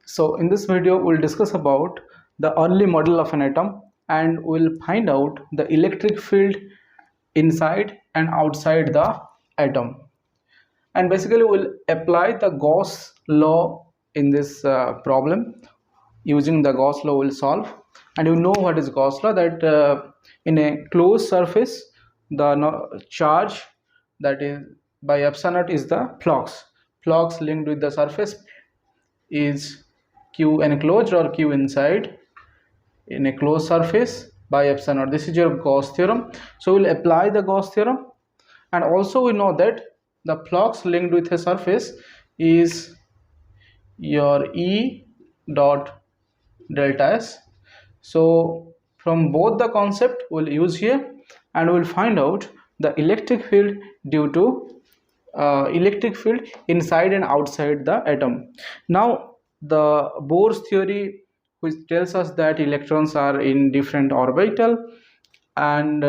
So in this video we'll discuss about the early model of an atom, and we'll find out the electric field inside and outside the atom, and basically we'll apply the Gauss law in this problem. Using the Gauss law we'll solve. And you know what is Gauss law, that in a closed surface the charge, that is by epsilon naught, is the flux linked with the surface is q enclosed or q inside in a closed surface by epsilon naught. This is your Gauss theorem. So we'll apply the Gauss theorem. And also we know that the flux linked with a surface is your E dot delta S. So from both the concept we'll use here, and we'll find out the electric field due to electric field inside and outside the atom. Now the Bohr's theory, which tells us that electrons are in different orbital, and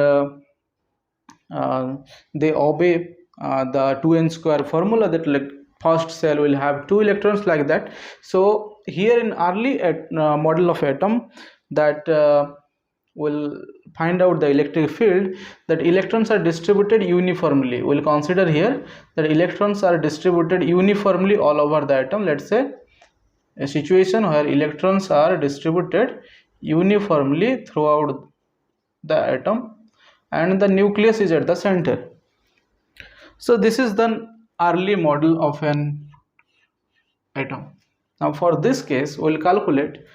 they obey the 2n square formula, that like first cell will have 2 electrons, like that. So here in early model of atom, that will find out the electric field, that electrons are distributed uniformly. We'll consider here that electrons are distributed uniformly all over the atom. Let's say a situation where electrons are distributed uniformly throughout the atom and the nucleus is at the center. So this is the early model of an atom. Now for this case we'll calculate,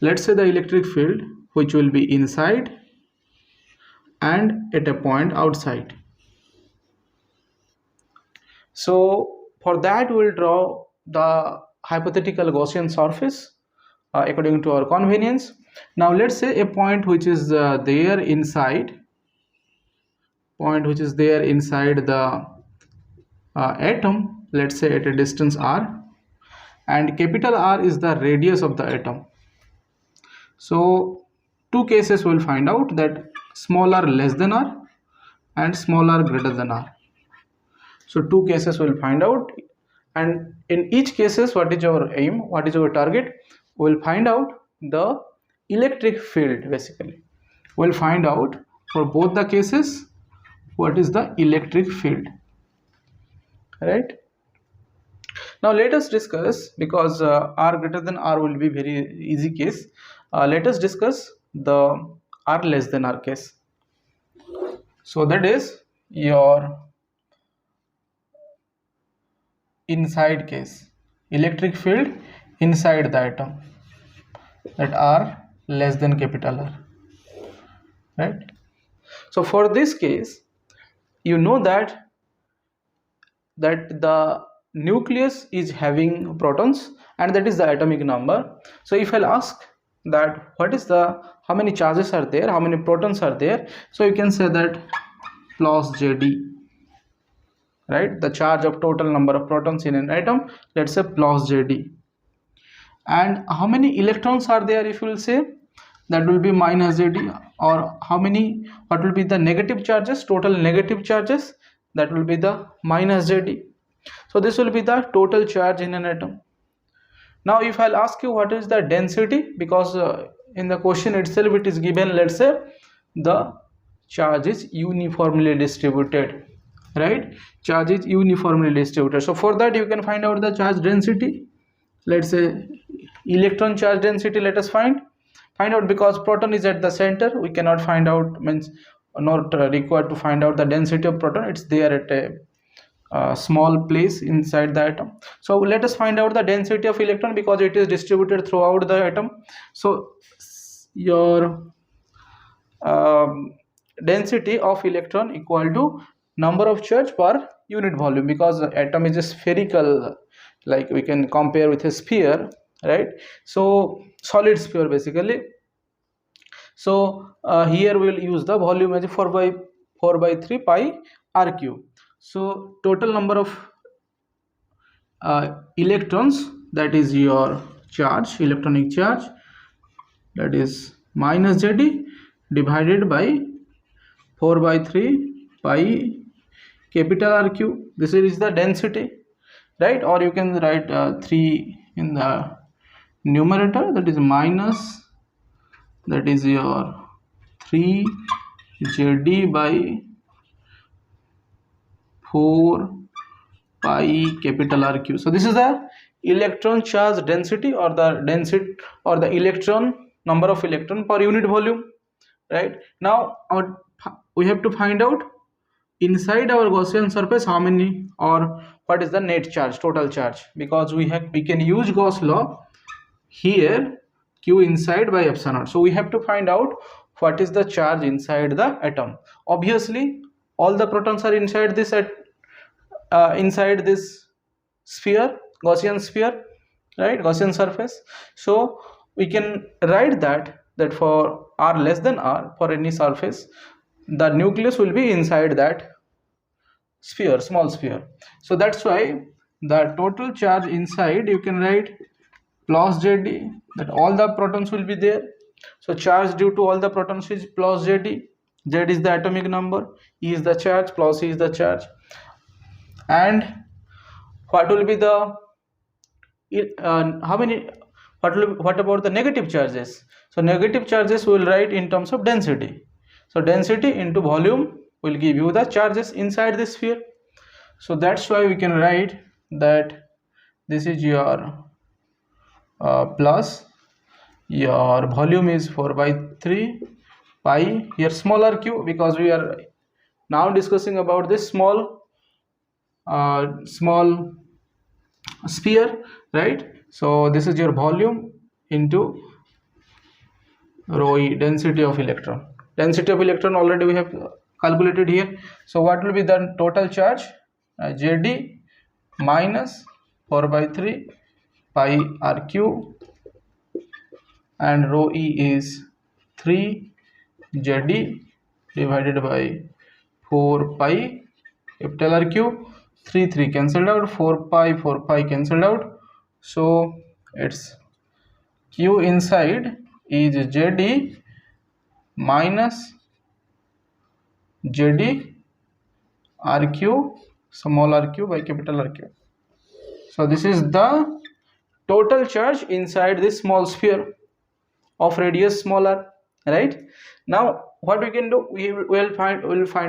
let's say, the electric field which will be inside and at a point outside. So for that we'll draw the hypothetical Gaussian surface according to our convenience. Now let's say a point which is there inside the atom, let's say at a distance r, and capital R is the radius of the atom. So two cases we'll find out, that small r less than r and small r greater than r. So two cases we'll find out, and in each cases what is our aim, what is our target? We'll find out the electric field. Basically we'll find out for both the cases what is the electric field, right? Now let us discuss, because r greater than r will be very easy case. Let us discuss the r less than r case. So that is your inside case, electric field inside the atom, that r less than capital R, right? So for this case, you know that the nucleus is having protons, and that is the atomic number. So if I'll ask that what is how many charges are there, how many protons are there, so you can say that plus JD, right? The charge of total number of protons in an atom, let's say plus JD. And how many electrons are there, if you will say, that will be minus JD. Or what will be the negative charges, total negative charges, that will be the minus JD. So this will be the total charge in an atom. Now if I'll ask you what is the density, because in the question itself it is given, let's say the charge is uniformly distributed, right? Charge is uniformly distributed. So for that you can find out the charge density. Let's say electron charge density, let us find out, because proton is at the center, we cannot find out, means not required to find out the density of proton, it's there at a small place inside the atom. So let us find out the density of electron, because it is distributed throughout the atom. So your density of electron equal to number of charge per unit volume, because the atom is a spherical, like we can compare with a sphere, right? So solid sphere basically. So here we will use the volume as 4 by 3 pi r cube. So total number of electrons, that is your charge, electronic charge, that is minus JD divided by 4 by 3 pi capital R cube. This is the density, right? Or you can write 3 in the numerator, that is minus, that is your 3 jd by 4 pi capital R cube. So this is the electron charge density, or the density, or the electron number of electron per unit volume, right? Now we have to find out inside our Gaussian surface how many, or what is the net charge, total charge, because we can use Gauss law here, q inside by epsilon naught. So we have to find out what is the charge inside the atom. Obviously all the protons are inside this inside this sphere, Gaussian sphere, right, Gaussian surface. So we can write that for r less than r, for any surface, the nucleus will be inside that sphere, small sphere. So that's why the total charge inside, you can write plus jd, that all the protons will be there. So charge due to all the protons is plus jd. Z is the atomic number, E is the charge, plus E is the charge. And what will be the what about the negative charges? So negative charges we will write in terms of density. So density into volume will give you the charges inside the sphere. So that's why we can write that this is your plus, your volume is 4 by 3 pi, here smaller q, because we are now discussing about this small sphere, right? So this is your volume into rho e, density of electron. Density of electron already we have calculated here. So what will be the total charge? jd minus 4 by 3 pi r cube, and rho e is 3 jd divided by 4 pi capital R cube. 3 cancelled out, 4 pi cancelled out. So it's q inside is jd minus jd r cube, small r cube by capital R cube. So this is the total charge inside this small sphere of radius small r, right? Now what we can do, we will find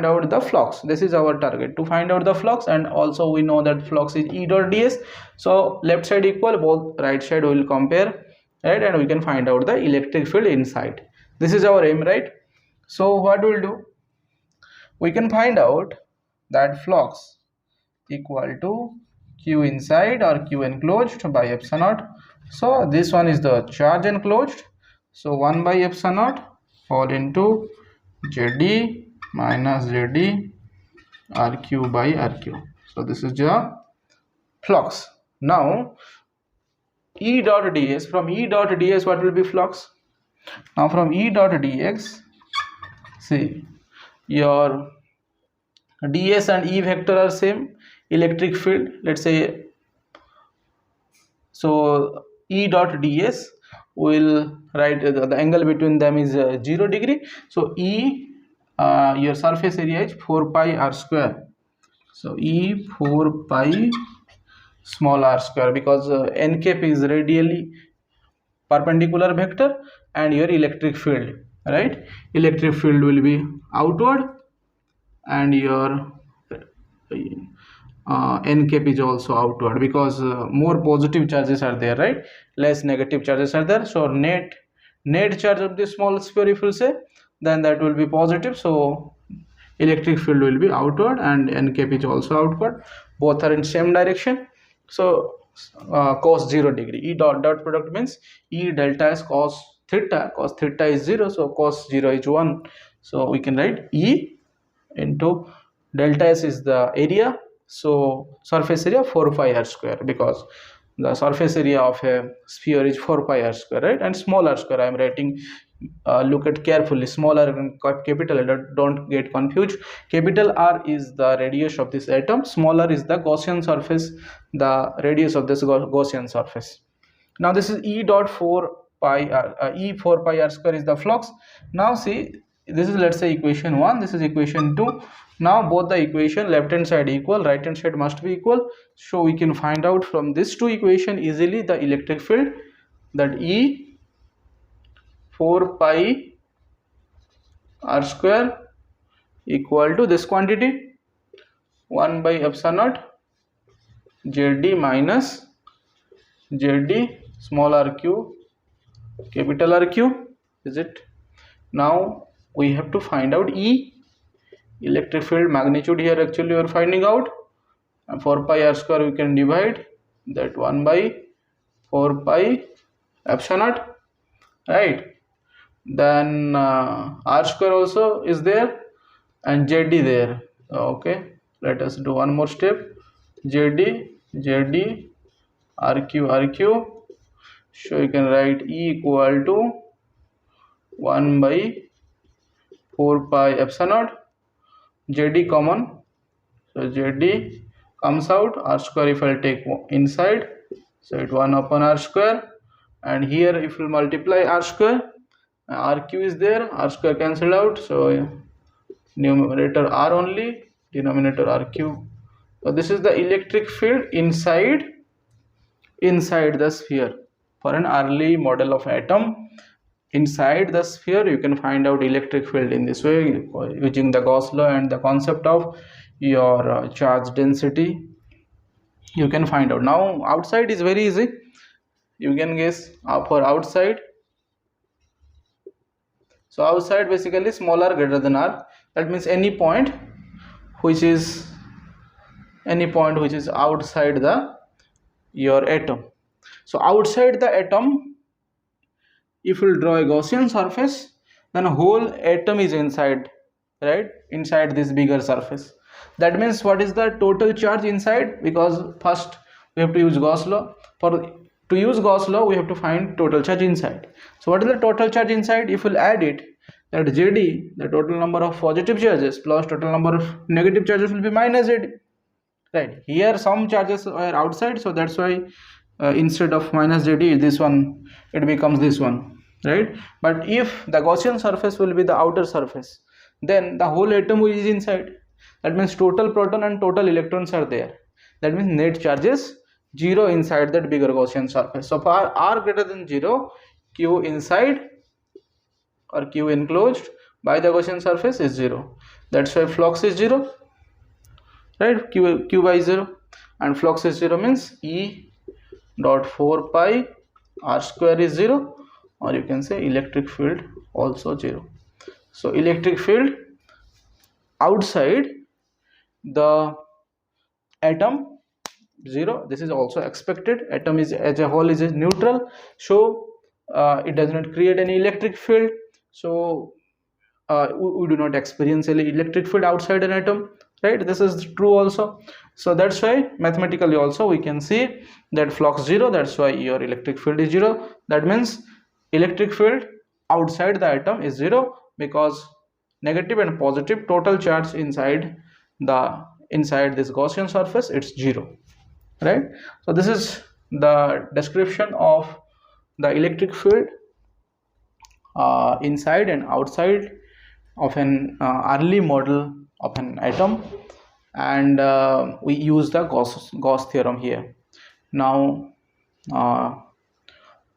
out the flux. This is our target, to find out the flux, and also we know that flux is E dot ds. So left side equal, both right side we will compare, right, and we can find out the electric field inside. This is our aim, right? So what we'll do, we can find out that flux equal to q inside or q enclosed by epsilon naught. So this one is the charge enclosed, so 1 by epsilon naught all into jd minus jd rq by rq. So this is the flux. Now E dot ds, from E dot ds what will be flux? Now from E dot dx, see, your ds and E vector are same, electric field, let's say. So E dot ds will write the angle between them is 0 degree. So E, your surface area is 4 pi r square. So E 4 pi small r square, because n cap is radially perpendicular vector, and your electric field, right, electric field will be outward, and your n cap is also outward, because more positive charges are there, right, less negative charges are there. So net charge of this small sphere, if you say, then that will be positive. So electric field will be outward, and n cap is also outward, both are in same direction. So cos 0 degree, E dot product means E delta is cos theta is 0, so cos 0 is 1. So we can write E into delta s is the area, so surface area 4 pi r square, because the surface area of a sphere is 4 pi r square, right, and small r square I am writing. Look at carefully, small r and capital R, don't get confused. Capital R is the radius of this atom, small r is the Gaussian surface, the radius of this Gaussian surface. Now this is E dot 4 pi r, E 4 pi r square is the flux. Now see, this is, let's say, equation 1, this is equation 2. Now both the equation, left hand side equal, right hand side must be equal. So we can find out from this two equation easily the electric field that E 4 pi r square equal to this quantity 1 by epsilon naught Jd minus Jd small r cube capital R cube, is it? Now we have to find out E, electric field magnitude here actually we are finding out, and 4 pi r square we can divide that 1 by 4 pi epsilon naught, right? Then r square also is there and Jd there. Okay, let us do one more step. Jd RQ, so you can write E equal to 1 by 4 pi epsilon naught, Jd common, so Jd comes out, r square if I'll take inside, so it 1 upon r square, and here if you multiply r square, rq is there, r square cancelled out, so numerator r only, denominator rq. So this is the electric field inside the sphere. For an early model of atom, inside the sphere you can find out electric field in this way using the Gauss law and the concept of your charge density. You can find out. Now outside is very easy. You can guess for outside. So outside basically smaller greater than r. That means any point which is outside your atom. So outside the atom, if you draw a Gaussian surface, then whole atom is inside, right? Inside this bigger surface. That means what is the total charge inside? Because first we have to use Gauss law. To use Gauss law, we have to find total charge inside. So what is the total charge inside? If we'll add it, that Jd, the total number of positive charges plus total number of negative charges will be minus Jd. Right, here some charges are outside, so that's why instead of minus Jd, this one, it becomes this one, right? But if the Gaussian surface will be the outer surface, then the whole atom is inside. That means total proton and total electrons are there. That means net charge is 0 inside that bigger Gaussian surface. So for r greater than 0, q inside or q enclosed by the Gaussian surface is 0. That's why flux is 0, right? Q by 0, and flux is 0 means E dot 4 pi r square is 0, or you can say electric field also 0. So electric field outside the atom 0. This is also expected. Atom is as a whole is neutral, so it does not create any electric field. So we do not experience any electric field outside an atom, right? This is true also. So that's why mathematically also we can see that flux 0. That's why your electric field is 0. That means electric field outside the atom is 0, because negative and positive total charge inside this Gaussian surface, it's 0, right? So this is the description of the electric field inside and outside of an early model of an atom, and we use the Gauss theorem here. Now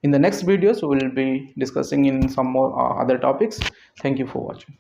in the next videos we will be discussing in some more other topics. Thank you for watching.